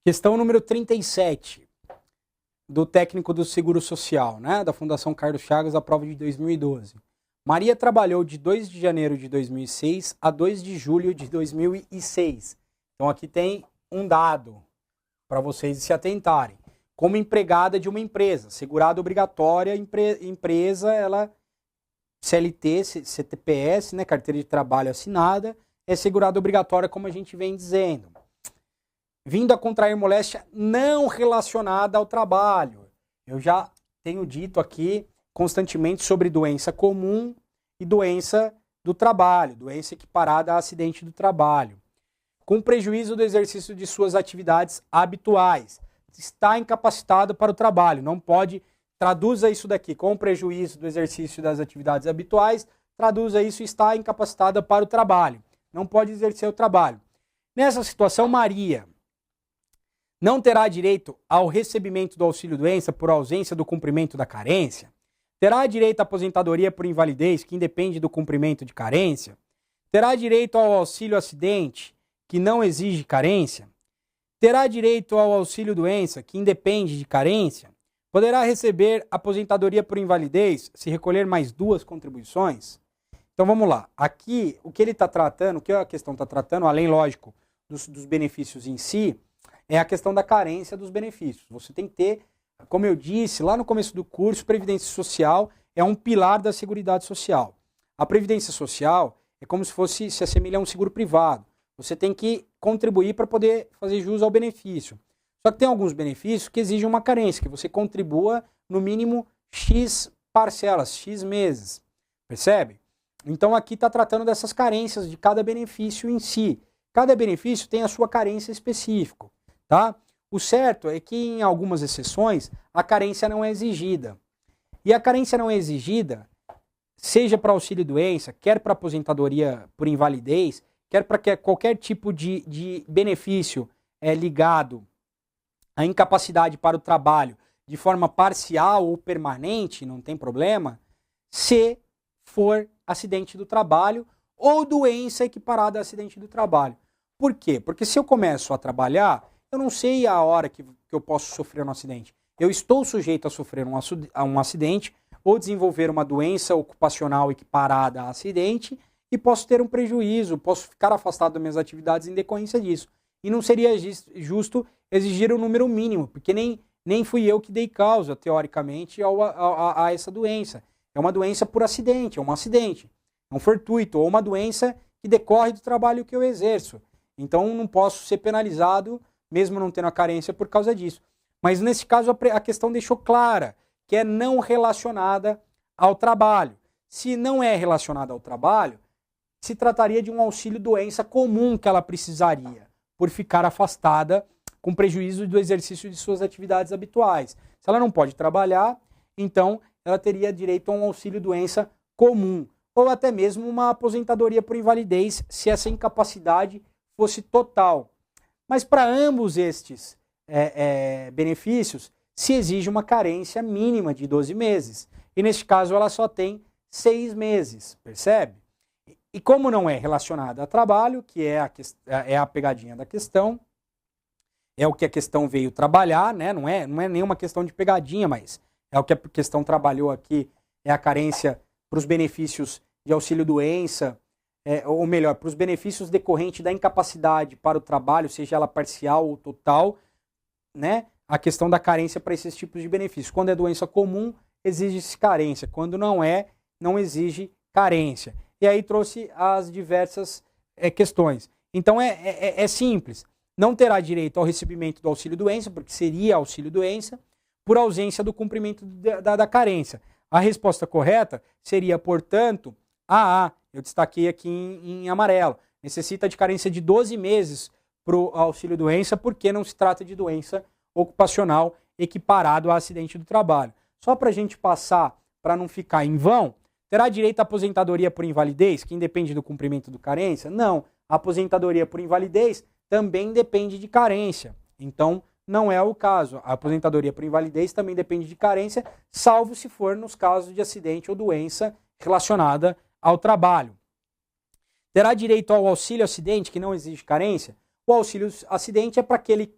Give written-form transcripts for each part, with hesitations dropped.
Questão número 37, do técnico do Seguro Social, né, da Fundação Carlos Chagas, a prova de 2012. Maria trabalhou de 2 de janeiro de 2006 a 2 de julho de 2006. Então aqui tem um dado para vocês se atentarem. Como empregada de uma empresa, segurada obrigatória, empresa, ela CLT, CTPS, né, carteira de trabalho assinada, é segurada obrigatória, como a gente vem dizendo. Vindo a contrair moléstia não relacionada ao trabalho. Eu já tenho dito aqui constantemente sobre doença comum e doença do trabalho, doença equiparada a acidente do trabalho. Com prejuízo do exercício de suas atividades habituais. Está incapacitado para o trabalho, não pode, traduza isso daqui, com prejuízo do exercício das atividades habituais, traduza isso, está incapacitada para o trabalho, não pode exercer o trabalho. Nessa situação, Maria não terá direito ao recebimento do auxílio-doença por ausência do cumprimento da carência, terá direito à aposentadoria por invalidez, que independe do cumprimento de carência, terá direito ao auxílio-acidente, que não exige carência, terá direito ao auxílio-doença, que independe de carência, poderá receber aposentadoria por invalidez se recolher mais 2 contribuições. Então vamos lá, aqui o que ele está tratando, o que a questão está tratando, além, lógico, dos benefícios em si, é a questão da carência dos benefícios. Você tem que ter, como eu disse lá no começo do curso, Previdência Social é um pilar da Seguridade Social. A Previdência Social é como se assemelha a um seguro privado. Você tem que contribuir para poder fazer jus ao benefício. Só que tem alguns benefícios que exigem uma carência, que você contribua no mínimo X parcelas, X meses. Percebe? Então aqui está tratando dessas carências de cada benefício em si. Cada benefício tem a sua carência específica. Tá? O certo é que em algumas exceções a carência não é exigida. E a carência não é exigida, seja para auxílio-doença, quer para aposentadoria por invalidez, quer para qualquer tipo de benefício ligado à incapacidade para o trabalho de forma parcial ou permanente, não tem problema, se for acidente do trabalho ou doença equiparada a acidente do trabalho. Por quê? Porque se eu começo a trabalhar, eu não sei a hora que eu posso sofrer um acidente. Eu estou sujeito a sofrer um acidente ou desenvolver uma doença ocupacional equiparada a acidente e posso ter um prejuízo, posso ficar afastado das minhas atividades em decorrência disso. E não seria justo exigir um número mínimo, porque nem fui eu que dei causa, teoricamente, a essa doença. É uma doença por acidente, é um acidente, é um fortuito, ou uma doença que decorre do trabalho que eu exerço. Então não posso ser penalizado mesmo não tendo a carência por causa disso. Mas nesse caso a questão deixou clara, que é não relacionada ao trabalho. Se não é relacionada ao trabalho, se trataria de um auxílio-doença comum que ela precisaria, por ficar afastada com prejuízo do exercício de suas atividades habituais. Se ela não pode trabalhar, então ela teria direito a um auxílio-doença comum, ou até mesmo uma aposentadoria por invalidez, se essa incapacidade fosse total. Mas para ambos estes benefícios, se exige uma carência mínima de 12 meses. E neste caso ela só tem 6 meses, percebe? E como não é relacionada a trabalho, que é a pegadinha da questão, é o que a questão veio trabalhar, né? Não é nenhuma questão de pegadinha, mas é o que a questão trabalhou aqui, é a carência para os benefícios de auxílio-doença, ou melhor, para os benefícios decorrentes da incapacidade para o trabalho, seja ela parcial ou total, né? A questão da carência para esses tipos de benefícios. Quando é doença comum, exige-se carência. Quando não é, não exige carência. E aí trouxe as diversas questões. Então é simples. Não terá direito ao recebimento do auxílio-doença, porque seria auxílio-doença, por ausência do cumprimento da carência. A resposta correta seria, portanto, A. Eu destaquei aqui em amarelo. Necessita de carência de 12 meses para o auxílio-doença, porque não se trata de doença ocupacional equiparado a acidente do trabalho. Só para a gente passar, para não ficar em vão, terá direito à aposentadoria por invalidez, que independe do cumprimento do carência? Não. A aposentadoria por invalidez também depende de carência. Então, não é o caso. A aposentadoria por invalidez também depende de carência, salvo se for nos casos de acidente ou doença relacionada ao trabalho. Terá direito ao auxílio-acidente, que não exige carência? O auxílio-acidente é para aquele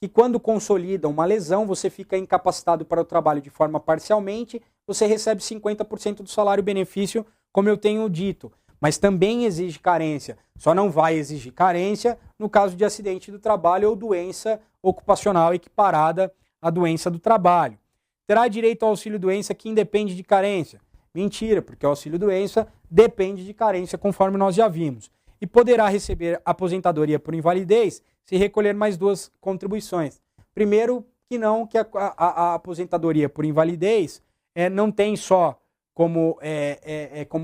que quando consolida uma lesão, você fica incapacitado para o trabalho de forma parcialmente, você recebe 50% do salário-benefício, como eu tenho dito. Mas também exige carência. Só não vai exigir carência no caso de acidente do trabalho ou doença ocupacional equiparada à doença do trabalho. Terá direito ao auxílio-doença que independe de carência. Mentira, porque o auxílio-doença depende de carência, conforme nós já vimos. E poderá receber aposentadoria por invalidez se recolher mais 2 contribuições. Primeiro, que a aposentadoria por invalidez não tem só como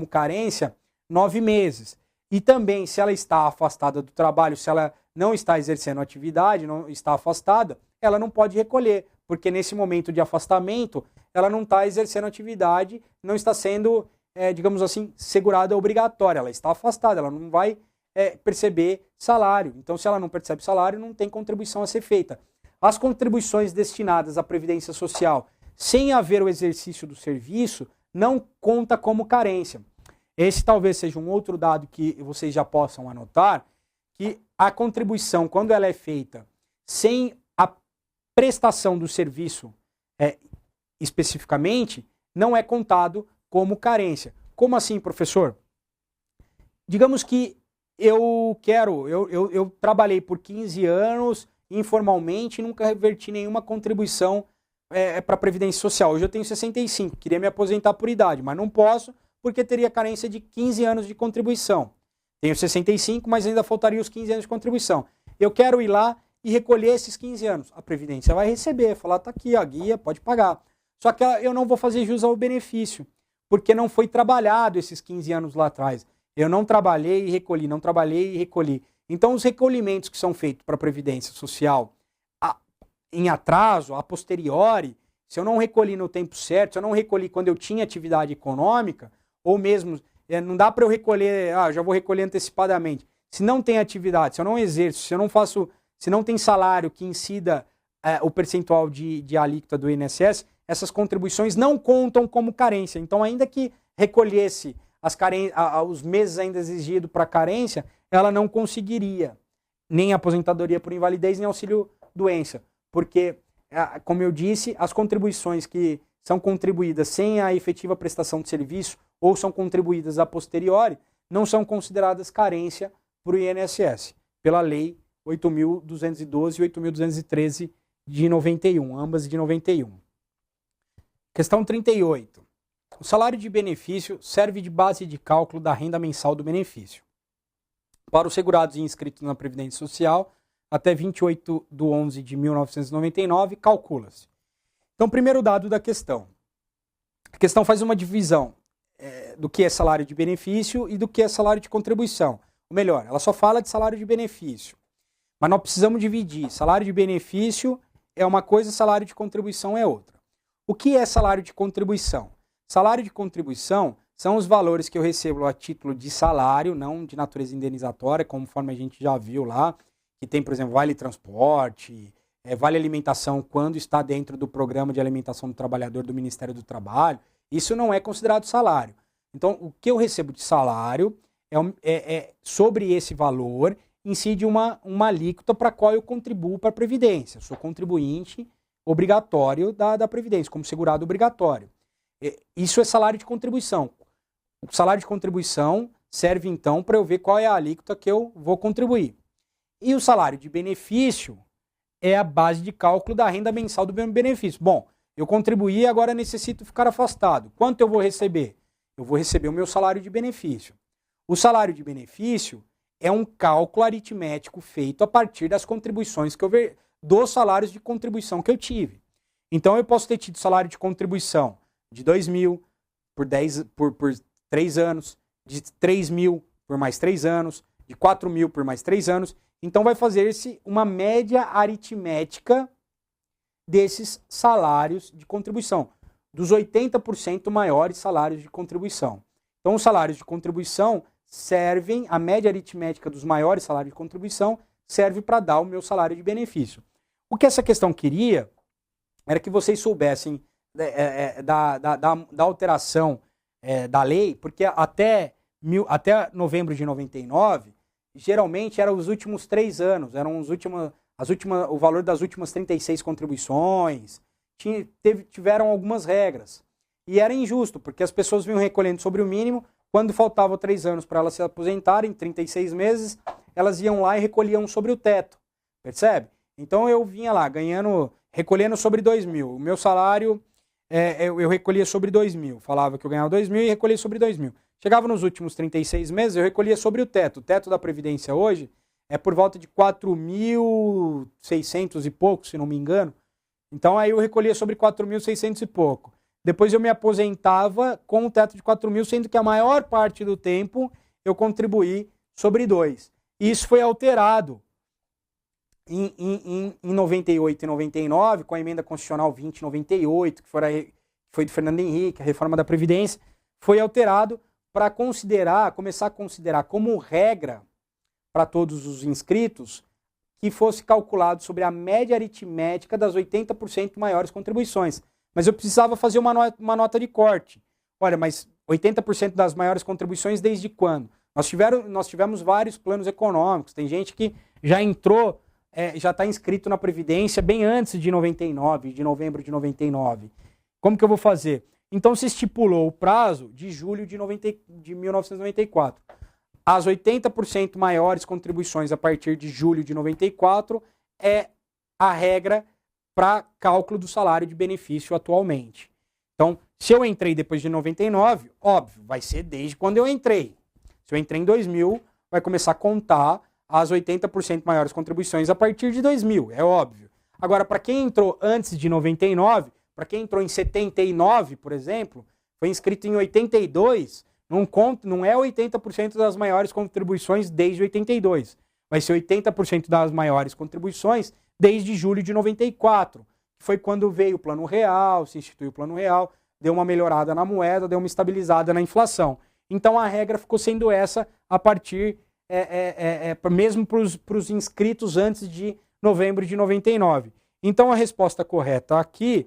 carência 9 meses. E também, se ela está afastada do trabalho, se ela não está exercendo atividade, não está afastada, ela não pode recolher, porque nesse momento de afastamento, ela não está exercendo atividade, não está sendo, digamos assim, segurada obrigatória. Ela está afastada, ela não vai perceber salário. Então, se ela não percebe salário, não tem contribuição a ser feita. As contribuições destinadas à Previdência Social, sem haver o exercício do serviço, não conta como carência. Esse talvez seja um outro dado que vocês já possam anotar, que a contribuição, quando ela é feita sem a prestação do serviço especificamente, não é contado como carência. Como assim, professor? Digamos que eu trabalhei por 15 anos informalmente e nunca reverti nenhuma contribuição para a Previdência Social. Hoje eu tenho 65, queria me aposentar por idade, mas não posso porque teria carência de 15 anos de contribuição. Tenho 65, mas ainda faltaria os 15 anos de contribuição. Eu quero ir lá e recolher esses 15 anos. A Previdência vai receber, falar, tá aqui a guia, pode pagar. Só que eu não vou fazer jus ao benefício, porque não foi trabalhado esses 15 anos lá atrás. Eu não trabalhei e recolhi, não trabalhei e recolhi. Então, os recolhimentos que são feitos para a Previdência Social em atraso, a posteriori, se eu não recolhi no tempo certo, se eu não recolhi quando eu tinha atividade econômica, ou mesmo, não dá para eu recolher, já vou recolher antecipadamente. Se não tem atividade, se eu não exerço, se eu não faço, se não tem salário que incida o percentual de alíquota do INSS, essas contribuições não contam como carência. Então, ainda que recolhesse os meses ainda exigidos para carência, ela não conseguiria nem aposentadoria por invalidez, nem auxílio-doença. Porque, como eu disse, as contribuições que são contribuídas sem a efetiva prestação de serviço ou são contribuídas a posteriori, não são consideradas carência para o INSS, pela Lei 8.212 e 8.213 de 91, ambas de 91. Questão 38. O salário de benefício serve de base de cálculo da renda mensal do benefício. Para os segurados inscritos na Previdência Social, até 28/11/1999, calcula-se. Então, primeiro dado da questão. A questão faz uma divisão do que é salário de benefício e do que é salário de contribuição. Ou melhor, ela só fala de salário de benefício. Mas nós precisamos dividir. Salário de benefício é uma coisa, salário de contribuição é outra. O que é salário de contribuição? Salário de contribuição são os valores que eu recebo a título de salário, não de natureza indenizatória, conforme a gente já viu lá, que tem, por exemplo, vale transporte, vale alimentação quando está dentro do programa de alimentação do trabalhador do Ministério do Trabalho. Isso não é considerado salário. Então, o que eu recebo de salário sobre esse valor incide uma alíquota para a qual eu contribuo para a Previdência. Eu sou contribuinte obrigatório da Previdência, como segurado obrigatório. Isso é salário de contribuição. O salário de contribuição serve, então, para eu ver qual é a alíquota que eu vou contribuir. E o salário de benefício é a base de cálculo da renda mensal do meu benefício. Bom, eu contribuí e agora necessito ficar afastado. Quanto eu vou receber? Eu vou receber o meu salário de benefício. O salário de benefício é um cálculo aritmético feito a partir das contribuições que eu dos salários de contribuição que eu tive. Então eu posso ter tido salário de contribuição de 2.000 por 3 anos, de 3.000 por mais 3 anos, de 4.000 por mais 3 anos. Então vai fazer-se uma média aritmética desses salários de contribuição, dos 80% maiores salários de contribuição. Então os salários de contribuição servem, a média aritmética dos maiores salários de contribuição serve para dar o meu salário de benefício. O que essa questão queria era que vocês soubessem da alteração da lei, porque até novembro de 99 geralmente eram os últimos 3 anos, eram o valor das últimas 36 contribuições, tiveram algumas regras. E era injusto, porque as pessoas vinham recolhendo sobre o mínimo, quando faltavam 3 anos para elas se aposentarem, 36 meses, elas iam lá e recolhiam sobre o teto, percebe? Então eu vinha lá, recolhendo sobre 2.000. O meu salário, eu recolhia sobre 2.000. Falava que eu ganhava 2.000 e recolhia sobre 2.000. Chegava nos últimos 36 meses, eu recolhia sobre o teto. O teto da Previdência hoje é por volta de 4.600 e pouco, se não me engano. Então aí eu recolhia sobre 4.600 e pouco. Depois eu me aposentava com o teto de 4.000, sendo que a maior parte do tempo eu contribuí sobre 2. Isso foi alterado em 98 e 99, com a emenda constitucional 2098, que foi do Fernando Henrique, a reforma da Previdência, foi alterado para começar a considerar como regra para todos os inscritos que fosse calculado sobre a média aritmética das 80% maiores contribuições. Mas eu precisava fazer uma nota de corte. Olha, mas 80% das maiores contribuições desde quando? Nós tivemos vários planos econômicos. Tem gente que já entrou, já está inscrito na Previdência bem antes de 99, de novembro de 99. Como que eu vou fazer? Então se estipulou o prazo de julho de 1994. As 80% maiores contribuições a partir de julho de 94 é a regra para cálculo do salário de benefício atualmente. Então, se eu entrei depois de 99, óbvio, vai ser desde quando eu entrei. Se eu entrei em 2000, vai começar a contar as 80% maiores contribuições a partir de 2000, é óbvio. Agora, para quem entrou antes de 99, para quem entrou em 79, por exemplo, foi inscrito em 82, não é 80% das maiores contribuições desde 82. Vai ser 80% das maiores contribuições desde julho de 94, que foi quando veio o Plano Real, se instituiu o Plano Real, deu uma melhorada na moeda, deu uma estabilizada na inflação. Então a regra ficou sendo essa a partir, mesmo para os inscritos antes de novembro de 99. Então a resposta correta aqui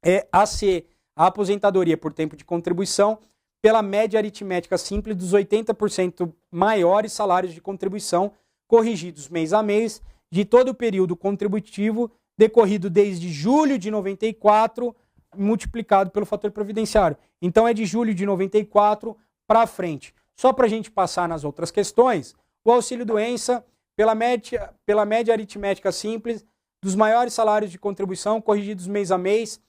é a C, a aposentadoria por tempo de contribuição pela média aritmética simples dos 80% maiores salários de contribuição corrigidos mês a mês de todo o período contributivo decorrido desde julho de 94 multiplicado pelo fator previdenciário. Então é de julho de 94 para frente. Só para a gente passar nas outras questões, o auxílio-doença pela média aritmética simples dos maiores salários de contribuição corrigidos mês a mês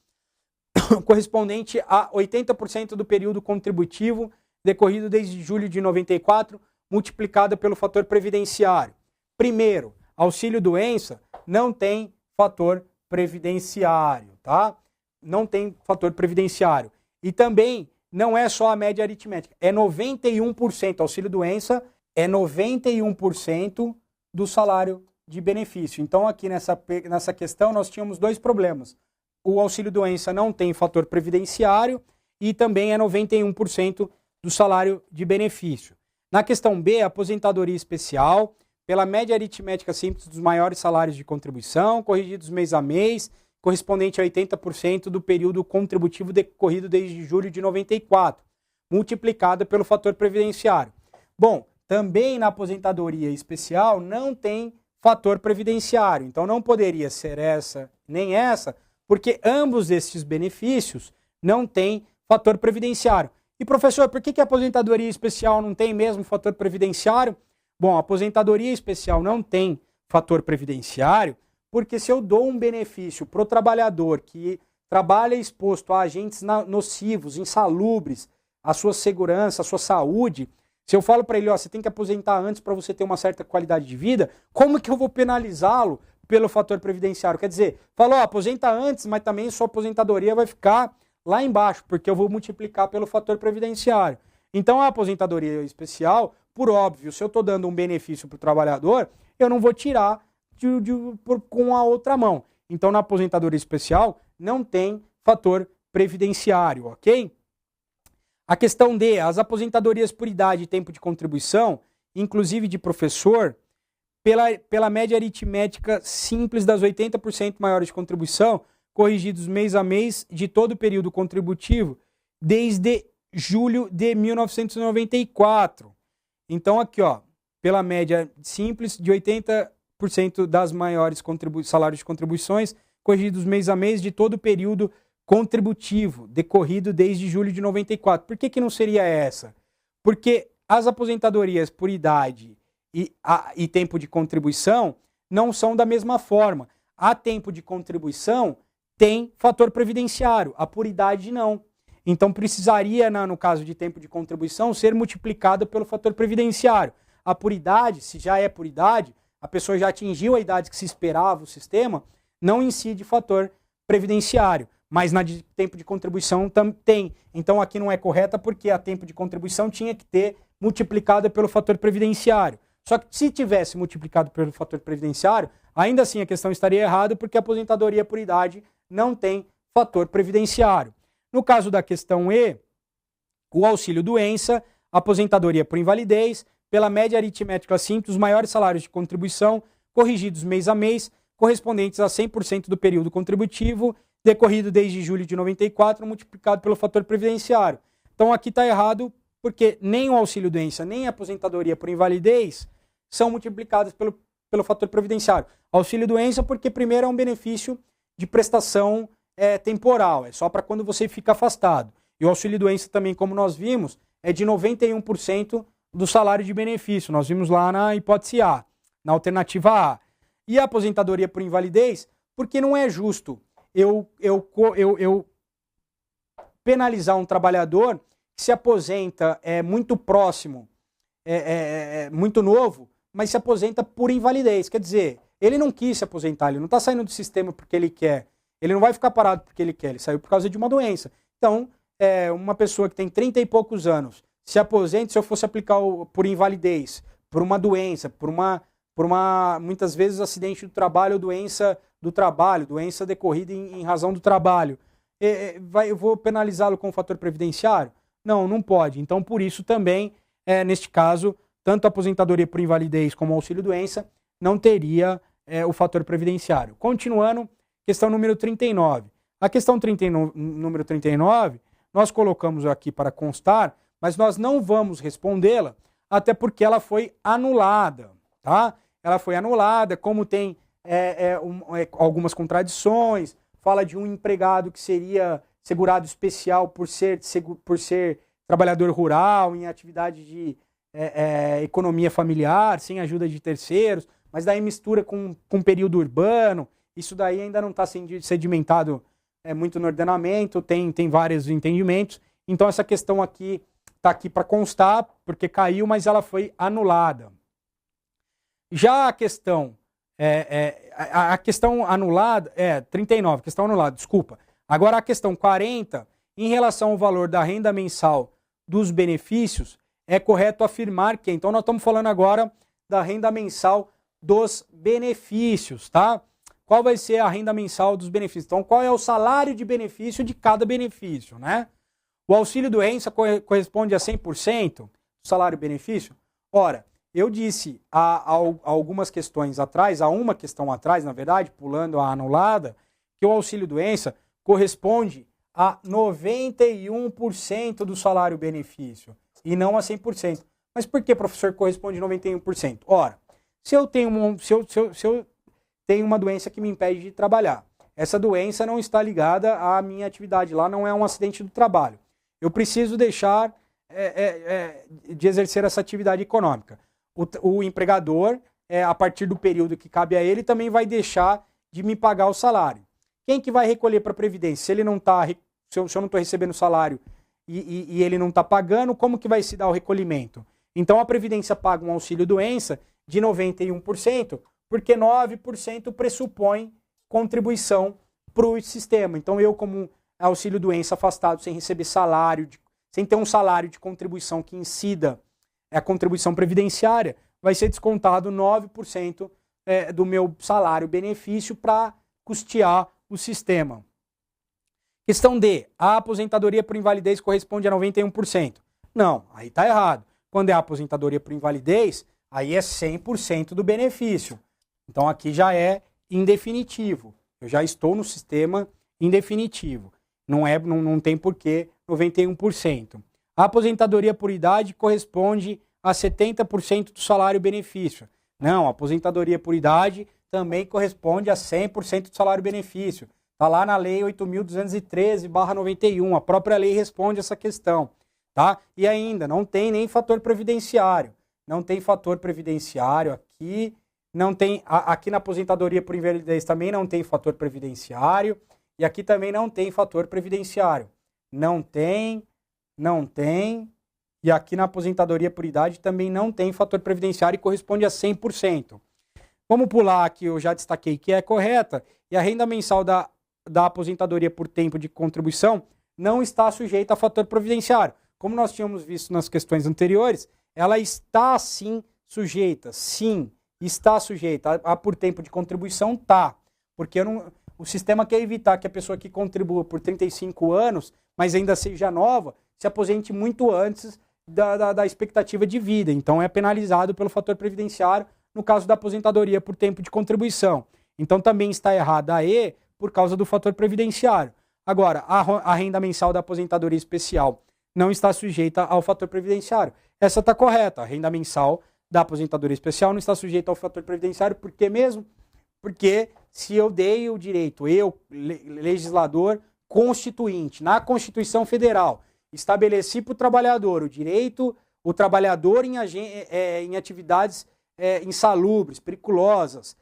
correspondente a 80% do período contributivo decorrido desde julho de 94 multiplicado pelo fator previdenciário. Primeiro, auxílio-doença não tem fator previdenciário, tá? Não tem fator previdenciário. E também não é só a média aritmética, é 91%. Auxílio-doença é 91% do salário de benefício. Então aqui nessa questão nós tínhamos 2 problemas. O auxílio-doença não tem fator previdenciário e também é 91% do salário de benefício. Na questão B, aposentadoria especial pela média aritmética simples dos maiores salários de contribuição, corrigidos mês a mês, correspondente a 80% do período contributivo decorrido desde julho de 94, multiplicado pelo fator previdenciário. Bom, também na aposentadoria especial não tem fator previdenciário, então não poderia ser essa nem essa, porque ambos estes benefícios não têm fator previdenciário. E professor, por que a aposentadoria especial não tem mesmo fator previdenciário? Bom, a aposentadoria especial não tem fator previdenciário porque se eu dou um benefício para o trabalhador que trabalha exposto a agentes nocivos, insalubres, a sua segurança, a sua saúde, se eu falo para ele, ó, você tem que aposentar antes para você ter uma certa qualidade de vida, como que eu vou penalizá-lo pelo fator previdenciário? Quer dizer, falou, aposenta antes, mas também sua aposentadoria vai ficar lá embaixo, porque eu vou multiplicar pelo fator previdenciário. Então a aposentadoria especial, por óbvio, se eu estou dando um benefício para o trabalhador, eu não vou tirar com a outra mão. Então na aposentadoria especial não tem fator previdenciário, ok? A questão D, as aposentadorias por idade e tempo de contribuição, inclusive de professor, pela média aritmética simples das 80% maiores de contribuição, corrigidos mês a mês de todo o período contributivo, desde julho de 1994. Então aqui, ó, pela média simples de 80% das maiores salários de contribuições corrigidos mês a mês de todo o período contributivo decorrido desde julho de 94. Por que não seria essa? Porque as aposentadorias por idade e tempo de contribuição não são da mesma forma. A tempo de contribuição tem fator previdenciário, a por idade não. Então precisaria, no caso de tempo de contribuição, ser multiplicado pelo fator previdenciário. A por idade, se já é por idade, a pessoa já atingiu a idade que se esperava o sistema, não incide fator previdenciário. Mas na de tempo de contribuição tem. Então aqui não é correta porque a tempo de contribuição tinha que ter multiplicado pelo fator previdenciário. Só que se tivesse multiplicado pelo fator previdenciário, ainda assim a questão estaria errada porque a aposentadoria por idade não tem fator previdenciário. No caso da questão E, o auxílio-doença, aposentadoria por invalidez, pela média aritmética simples, os maiores salários de contribuição, corrigidos mês a mês, correspondentes a 100% do período contributivo, decorrido desde julho de 94, multiplicado pelo fator previdenciário. Então aqui está errado porque nem o auxílio-doença, nem a aposentadoria por invalidez são multiplicadas pelo fator previdenciário. Auxílio-doença porque primeiro é um benefício de prestação temporal, é só para quando você fica afastado. E o auxílio-doença também, como nós vimos, é de 91% do salário de benefício. Nós vimos lá na hipótese A, na alternativa A. E a aposentadoria por invalidez, porque não é justo eu penalizar um trabalhador que se aposenta muito próximo, muito novo, mas se aposenta por invalidez. Quer dizer, ele não quis se aposentar, ele não está saindo do sistema porque ele quer. Ele não vai ficar parado porque ele quer, ele saiu por causa de uma doença. Então, uma pessoa que tem 30 e poucos anos se aposenta, se eu fosse aplicar por invalidez, por uma doença, por uma muitas vezes acidente do trabalho ou doença do trabalho, doença decorrida em razão do trabalho, eu vou penalizá-lo com o fator previdenciário? Não pode. Então, por isso também, neste caso, tanto a aposentadoria por invalidez como o auxílio-doença não teria o fator previdenciário. Continuando, questão número 39. A questão número 39, nós colocamos aqui para constar, mas nós não vamos respondê-la, até porque ela foi anulada, tá? Ela foi anulada, como tem algumas contradições, fala de um empregado que seria segurado especial por ser trabalhador rural, em atividade de economia familiar, sem ajuda de terceiros, mas daí mistura com período urbano. Isso daí ainda não está sedimentado muito no ordenamento, tem vários entendimentos. Então essa questão aqui está aqui para constar, porque caiu, mas ela foi anulada. Já a questão, a questão anulada, 39, questão anulada, desculpa. Agora a questão 40, em relação ao valor da renda mensal dos benefícios, é correto afirmar que, então nós estamos falando agora da renda mensal dos benefícios, tá? Qual vai ser a renda mensal dos benefícios? Então, qual é o salário de benefício de cada benefício, né? O auxílio-doença corresponde a 100% do salário-benefício? Ora, eu disse há algumas questões atrás, há uma questão atrás, na verdade, pulando a anulada, que o auxílio-doença corresponde a 91% do salário-benefício e não a 100%. Mas por que, professor, corresponde a 91%? Ora, se eu tenho uma doença que me impede de trabalhar, essa doença não está ligada à minha atividade, lá não é um acidente do trabalho. Eu preciso deixar de exercer essa atividade econômica. O empregador, a partir do período que cabe a ele, também vai deixar de me pagar o salário. Quem que vai recolher para a Previdência? Se ele não tá, se eu não estou recebendo salário e ele não está pagando, como que vai se dar o recolhimento? Então a Previdência paga um auxílio-doença de 91%, porque 9% pressupõe contribuição para o sistema. Então eu, como auxílio-doença afastado, sem receber salário, sem ter um salário de contribuição que incida a contribuição previdenciária, vai ser descontado 9% do meu salário-benefício para custear o sistema. Questão D. A aposentadoria por invalidez corresponde a 91%. Não, aí está errado. Quando é a aposentadoria por invalidez, aí é 100% do benefício. Então aqui já é indefinitivo. Eu já estou no sistema indefinitivo. Não tem porquê 91%. A aposentadoria por idade corresponde a 70% do salário-benefício. Não, a aposentadoria por idade também corresponde a 100% do salário-benefício. Está lá na Lei 8.213/91. A própria lei responde essa questão. Tá? E ainda, não tem nem fator previdenciário. Não tem fator previdenciário aqui. Não tem, aqui na aposentadoria por invalidez também não tem fator previdenciário. E aqui também não tem fator previdenciário. Não tem. E aqui na aposentadoria por idade também não tem fator previdenciário e corresponde a 100%. Vamos pular aqui, eu já destaquei que é correta. E a renda mensal da aposentadoria por tempo de contribuição não está sujeita a fator previdenciário. Como nós tínhamos visto nas questões anteriores, ela está sim sujeita. Sim, está sujeita. A por tempo de contribuição tá. Porque o sistema quer evitar que a pessoa que contribua por 35 anos, mas ainda seja nova, se aposente muito antes da expectativa de vida. Então é penalizado pelo fator previdenciário no caso da aposentadoria por tempo de contribuição. Então também está errada a E por causa do fator previdenciário. Agora, a renda mensal da aposentadoria especial não está sujeita ao fator previdenciário. Essa está correta. A renda mensal da aposentadoria especial não está sujeita ao fator previdenciário. Por que mesmo? Porque se eu dei o direito, eu, legislador constituinte, na Constituição Federal, estabeleci para o trabalhador o direito, o trabalhador em atividades insalubres, periculosas,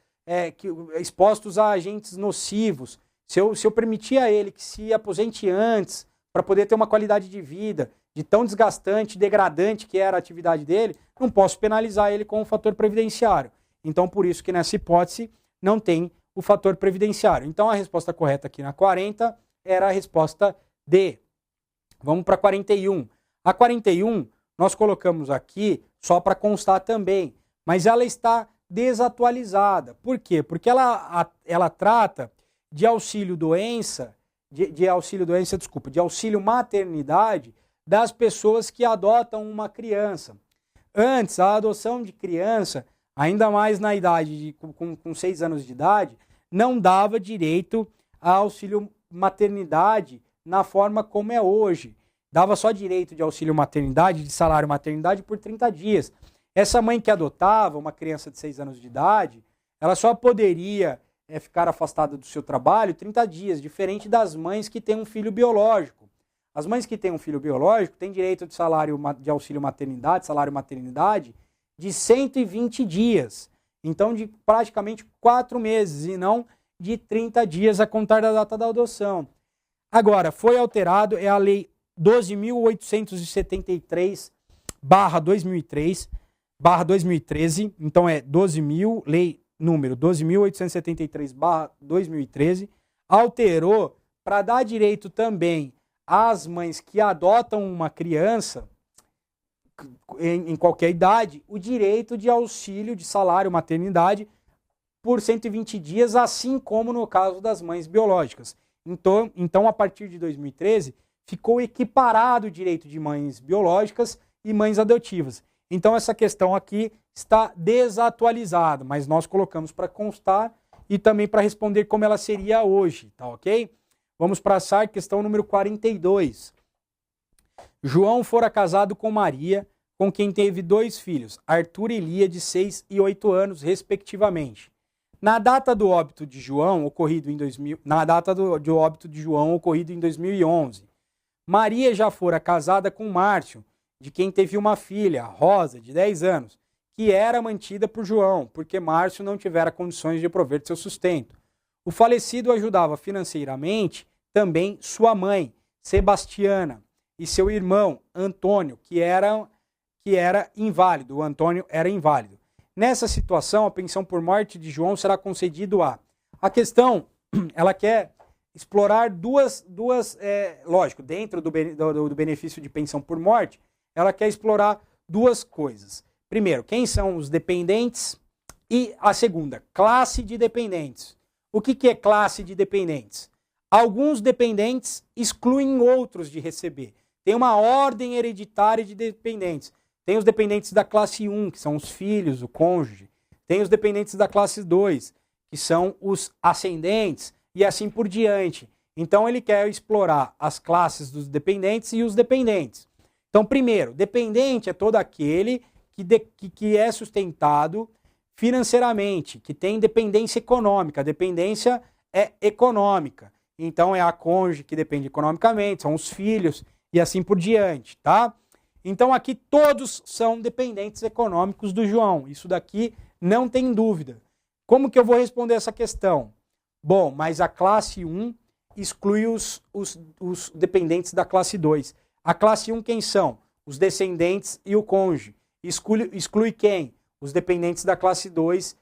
expostos a agentes nocivos, se eu permitir a ele que se aposente antes, para poder ter uma qualidade de vida, de tão desgastante, degradante que era a atividade dele, não posso penalizar ele com o fator previdenciário. Então, por isso que nessa hipótese não tem o fator previdenciário. Então, a resposta correta aqui na 40 era a resposta D. Vamos para a 41. A 41 nós colocamos aqui só para constar também, mas ela está desatualizada. Por quê? Porque ela trata de auxílio-doença, de auxílio maternidade das pessoas que adotam uma criança. Antes, a adoção de criança, ainda mais na idade com 6 anos de idade, não dava direito a auxílio maternidade na forma como é hoje. Dava só direito de auxílio maternidade, de salário maternidade por 30 dias. Essa mãe que adotava uma criança de 6 anos de idade, ela só poderia ficar afastada do seu trabalho 30 dias, diferente das mães que têm um filho biológico. As mães que têm um filho biológico têm direito de auxílio maternidade, salário maternidade, de 120 dias. Então, de praticamente 4 meses, e não de 30 dias a contar da data da adoção. Agora, foi alterado, é a Lei 12.873/2013, então é 12.000, lei número 12.873/2013, alterou para dar direito também às mães que adotam uma criança em qualquer idade, o direito de auxílio de salário maternidade por 120 dias, assim como no caso das mães biológicas. Então, a partir de 2013, ficou equiparado o direito de mães biológicas e mães adotivas. Então, essa questão aqui está desatualizada, mas nós colocamos para constar e também para responder como ela seria hoje, tá ok? Vamos passar à questão número 42. João fora casado com Maria, com quem teve 2 filhos, Arthur e Lia, de 6 e 8 anos, respectivamente. Na data do óbito de João, ocorrido em 2011, Maria já fora casada com Márcio, de quem teve uma filha, Rosa, de 10 anos, que era mantida por João, porque Márcio não tivera condições de prover de seu sustento. O falecido ajudava financeiramente também sua mãe, Sebastiana, e seu irmão, Antônio, que era inválido. O Antônio era inválido. Nessa situação, a pensão por morte de João será concedido a... A questão, ela quer explorar duas lógico, dentro do benefício de pensão por morte, ela quer explorar 2 coisas. Primeiro, quem são os dependentes? E a segunda, classe de dependentes. O que é classe de dependentes? Alguns dependentes excluem outros de receber. Tem uma ordem hereditária de dependentes. Tem os dependentes da classe 1, que são os filhos, o cônjuge. Tem os dependentes da classe 2, que são os ascendentes, e assim por diante. Então ele quer explorar as classes dos dependentes e os dependentes. Então, primeiro, dependente é todo aquele que é sustentado financeiramente, que tem dependência econômica. A dependência é econômica. Então é a cônjuge que depende economicamente, são os filhos e assim por diante, tá? Então aqui todos são dependentes econômicos do João. Isso daqui não tem dúvida. Como que eu vou responder essa questão? Bom, mas a classe 1 exclui os dependentes da classe 2. A classe 1 quem são? Os descendentes e o cônjuge. Exclui quem? Os dependentes da classe 2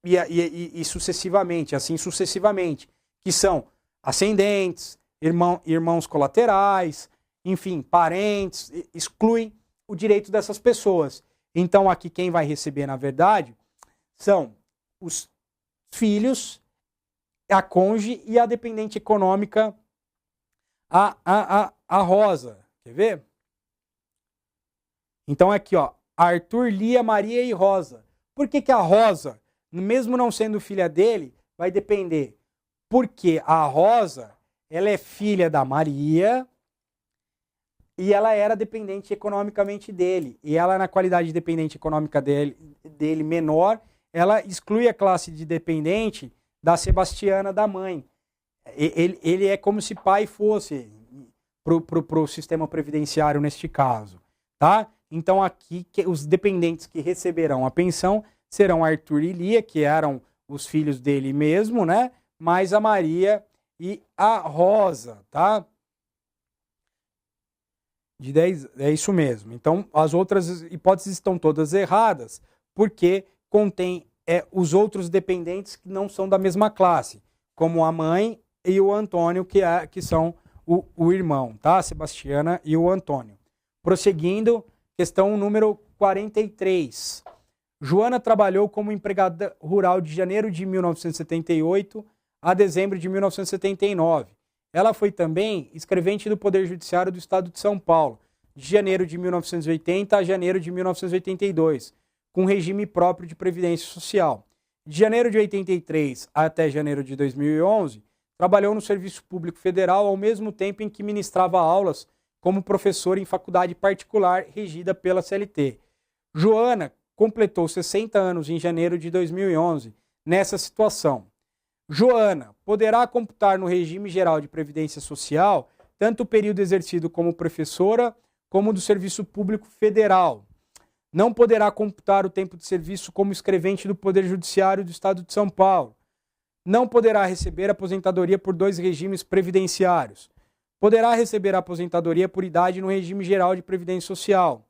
e sucessivamente, assim sucessivamente, que são ascendentes, irmãos colaterais, enfim, parentes, exclui o direito dessas pessoas. Então aqui quem vai receber, na verdade, são os filhos, a cônjuge e a dependente econômica, a Rosa. Quer ver? Então aqui, ó, Arthur, Lia, Maria e Rosa. Por que a Rosa, mesmo não sendo filha dele, vai depender? Porque a Rosa, ela é filha da Maria e ela era dependente economicamente dele. E ela, na qualidade de dependente econômica dele menor, ela exclui a classe de dependente da Sebastiana, da mãe. Ele é como se pai fosse pro sistema previdenciário neste caso, tá? Então aqui os dependentes que receberão a pensão serão Arthur e Lia, que eram os filhos dele mesmo, né? Mais a Maria e a Rosa, tá? De 10, é isso mesmo. Então as outras hipóteses estão todas erradas, porque contém os outros dependentes que não são da mesma classe, como a mãe e o Antônio, que são o irmão, tá? A Sebastiana e o Antônio. Prosseguindo, questão número 43. Joana trabalhou como empregada rural de janeiro de 1978 a dezembro de 1979. Ela foi também escrevente do Poder Judiciário do Estado de São Paulo, de janeiro de 1980 a janeiro de 1982, com regime próprio de previdência social. De janeiro de 83 até janeiro de 2011, trabalhou no Serviço Público Federal ao mesmo tempo em que ministrava aulas como professora em faculdade particular regida pela CLT. Joana completou 60 anos em janeiro de 2011 nessa situação. Joana poderá computar no regime geral de previdência social tanto o período exercido como professora como do Serviço Público Federal. Não poderá computar o tempo de serviço como escrevente do Poder Judiciário do Estado de São Paulo. Não poderá receber aposentadoria por 2 regimes previdenciários. Poderá receber aposentadoria por idade no regime geral de previdência social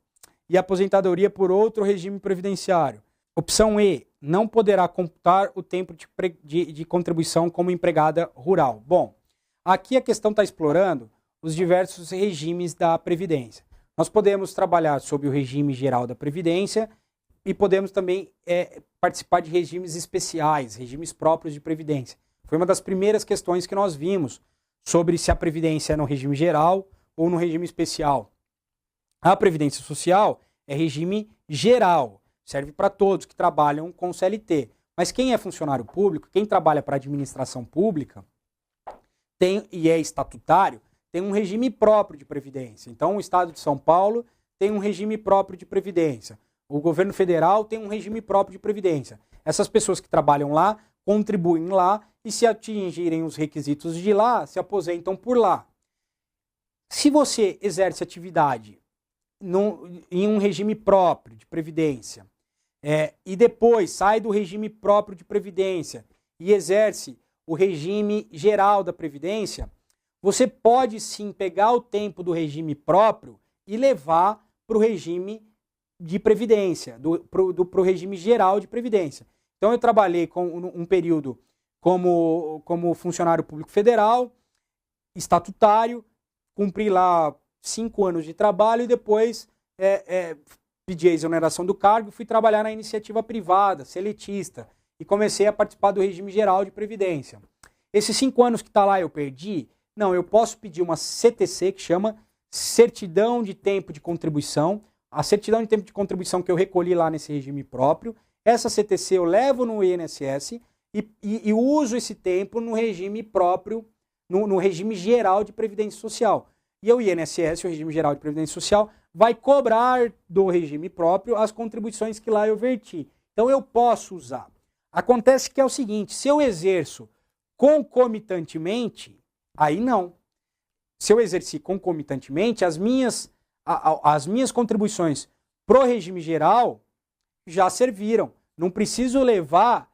e aposentadoria por outro regime previdenciário. Opção E, não poderá computar o tempo de contribuição como empregada rural. Bom, aqui a questão está explorando os diversos regimes da Previdência. Nós podemos trabalhar sob o regime geral da Previdência e podemos também participar de regimes especiais, regimes próprios de Previdência. Foi uma das primeiras questões que nós vimos sobre se a Previdência é no regime geral ou no regime especial. A Previdência Social é regime geral, serve para todos que trabalham com CLT. Mas quem é funcionário público, quem trabalha para a administração pública e é estatutário, tem um regime próprio de previdência. Então, o Estado de São Paulo tem um regime próprio de previdência. O governo federal tem um regime próprio de previdência. Essas pessoas que trabalham lá contribuem lá e, se atingirem os requisitos de lá, se aposentam por lá. Se você exerce atividade em um regime próprio de previdência e depois sai do regime próprio de previdência e exerce o regime geral da previdência, você pode sim pegar o tempo do regime próprio e levar para o regime de previdência, para o regime geral de previdência. Então eu trabalhei com um período como funcionário público federal, estatutário, cumpri lá 5 anos de trabalho e depois pedi a exoneração do cargo e fui trabalhar na iniciativa privada, seletista, e comecei a participar do regime geral de previdência. Esses 5 anos que está lá eu perdi? Não, eu posso pedir uma CTC, que chama Certidão de Tempo de Contribuição. A certidão de tempo de contribuição que eu recolhi lá nesse regime próprio, essa CTC eu levo no INSS e uso esse tempo no regime próprio, no regime geral de Previdência Social. E o INSS, o regime geral de Previdência Social, vai cobrar do regime próprio as contribuições que lá eu verti. Então eu posso usar. Acontece que é o seguinte, se eu exerço concomitantemente, aí não. Se eu exerci concomitantemente, as minhas contribuições pro regime geral já serviram. Não preciso levar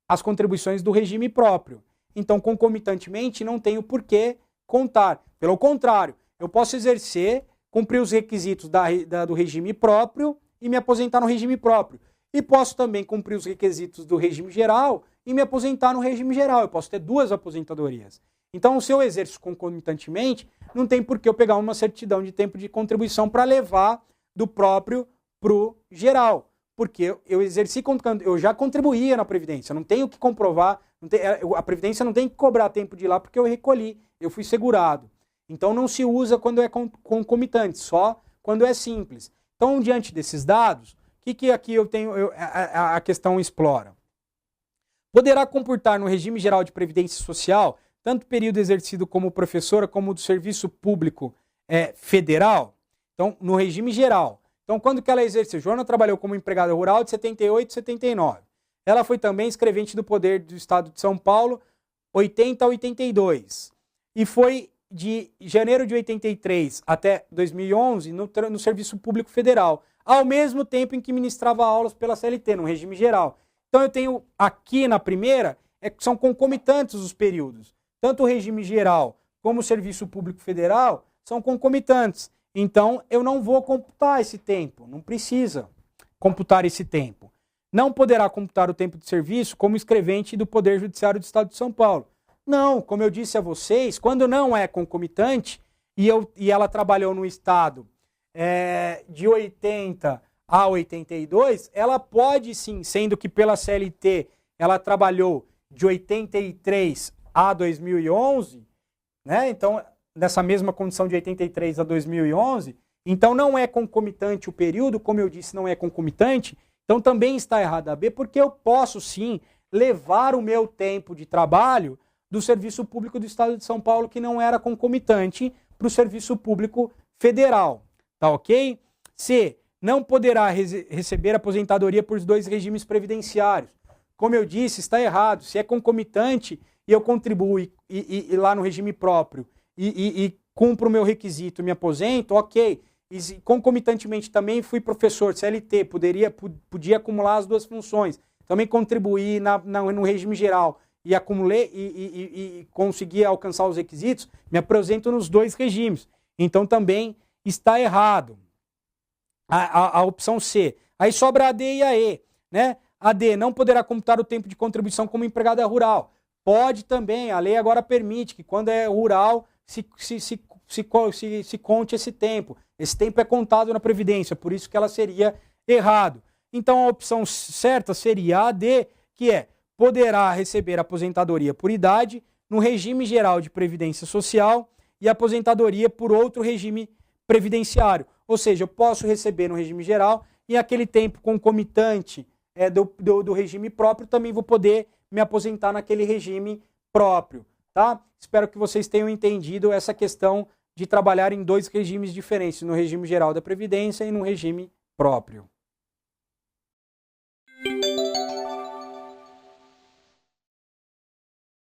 as contribuições do regime próprio. Então, concomitantemente, não tenho por que contar. Pelo contrário, eu posso exercer, cumprir os requisitos do regime próprio e me aposentar no regime próprio. E posso também cumprir os requisitos do regime geral e me aposentar no regime geral. Eu posso ter duas aposentadorias. Então, se eu exerço concomitantemente, não tem por que eu pegar uma certidão de tempo de contribuição para levar do próprio para o geral. Porque eu exerci, eu já contribuía na Previdência, não tenho que comprovar, a Previdência não tem que cobrar tempo de ir lá porque eu recolhi, eu fui segurado. Então não se usa quando é concomitante, só quando é simples. Então, diante desses dados, o que aqui eu tenho, a questão explora? Poderá computar no regime geral de Previdência Social tanto o período exercido como professora como do serviço público federal? Então, no regime geral. Então, quando que ela exerceu? Joana trabalhou como empregada rural de 78 a 79. Ela foi também escrevente do Poder do Estado de São Paulo, 80 a 82. E foi de janeiro de 83 até 2011 no Serviço Público Federal, ao mesmo tempo em que ministrava aulas pela CLT, no regime geral. Então, eu tenho aqui na primeira, são concomitantes os períodos. Tanto o regime geral como o Serviço Público Federal são concomitantes. Então, eu não vou computar esse tempo, não precisa computar esse tempo. Não poderá computar o tempo de serviço como escrevente do Poder Judiciário do Estado de São Paulo. Não, como eu disse a vocês, quando não é concomitante e ela trabalhou no Estado de 80 a 82, ela pode sim, sendo que pela CLT ela trabalhou de 83 a 2011, né? Então, nessa mesma condição de 83 a 2011, então não é concomitante o período, como eu disse, não é concomitante, então também está errado a B, porque eu posso sim levar o meu tempo de trabalho do Serviço Público do Estado de São Paulo, que não era concomitante, para o Serviço Público Federal, tá ok? C, não poderá receber aposentadoria por dois regimes previdenciários. Como eu disse, está errado, se é concomitante e eu contribuo e lá no regime próprio, e cumpro o meu requisito, me aposento, ok. E concomitantemente também fui professor, CLT, podia acumular as duas funções. Também contribuí no regime geral e acumulei e consegui alcançar os requisitos, me aposento nos dois regimes. Então também está errado. A opção C. Aí sobra a D e a E, né? A D, não poderá computar o tempo de contribuição como empregada rural. Pode também, a lei agora permite que quando é rural se conte esse tempo. Esse tempo é contado na Previdência, por isso que ela seria errado. Então a opção certa seria a D, que é poderá receber aposentadoria por idade no regime geral de Previdência Social e aposentadoria por outro regime previdenciário. Ou seja, eu posso receber no regime geral e aquele tempo concomitante do regime próprio também vou poder me aposentar naquele regime próprio, tá? Espero que vocês tenham entendido essa questão de trabalhar em dois regimes diferentes, no regime geral da Previdência e no regime próprio.